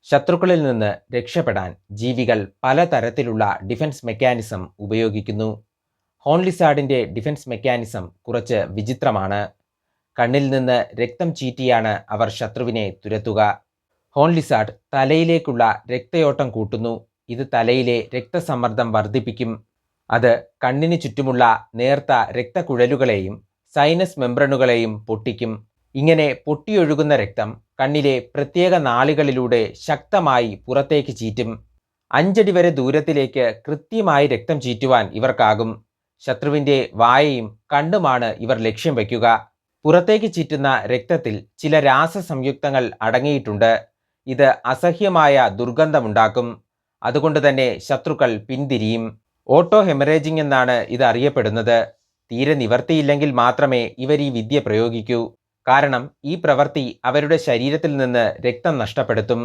ശത്രുക്കളിൽ നിന്ന് രക്ഷപ്പെടാൻ ജീവികൾ പലതരത്തിലുള്ള ഡിഫൻസ് മെക്കാനിസം ഉപയോഗിക്കുന്നു. ഹോൺ ലിസാർഡിൻ്റെ ഡിഫൻസ് മെക്കാനിസം കുറച്ച് വിചിത്രമാണ്. കണ്ണിൽ നിന്ന് രക്തം ചീറ്റിയാണ് അവർ ശത്രുവിനെ തുരത്തുക. ഹോൺ ലിസാർഡ് തലയിലേക്കുള്ള രക്തയോട്ടം കൂട്ടുന്നു. ഇത് തലയിലെ രക്തസമ്മർദ്ദം വർദ്ധിപ്പിക്കും. അത് കണ്ണിന് ചുറ്റുമുള്ള നേർത്ത രക്തക്കുഴലുകളെയും സൈനസ് മെംബ്രനുകളെയും പൊട്ടിക്കും. ഇങ്ങനെ പൊട്ടിയൊഴുകുന്ന രക്തം കണ്ണിലെ പ്രത്യേക നാളികളിലൂടെ ശക്തമായി പുറത്തേക്ക് ചീറ്റും. 5 അടി വരെ ദൂരത്തിലേക്ക് കൃത്യമായി രക്തം ചീറ്റുവാൻ ഇവർക്കാകും. ശത്രുവിൻ്റെ വായയും കണ്ണുമാണ് ഇവർ ലക്ഷ്യം വയ്ക്കുക. പുറത്തേക്ക് ചീറ്റുന്ന രക്തത്തിൽ ചില രാസസംയുക്തങ്ങൾ അടങ്ങിയിട്ടുണ്ട്. ഇത് അസഹ്യമായ ദുർഗന്ധമുണ്ടാക്കും. അതുകൊണ്ട് തന്നെ ശത്രുക്കൾ പിന്തിരിയും. ഓട്ടോ ഹെമറേജിംഗ് എന്നാണ് ഇത് അറിയപ്പെടുന്നത്. തീരെ നിവർത്തിയില്ലെങ്കിൽ മാത്രമേ ഇവർ ഈ വിദ്യ പ്രയോഗിക്കൂ. കാരണം ഈ പ്രവൃത്തി അവരുടെ ശരീരത്തിൽ നിന്ന് രക്തം നഷ്ടപ്പെടുത്തും.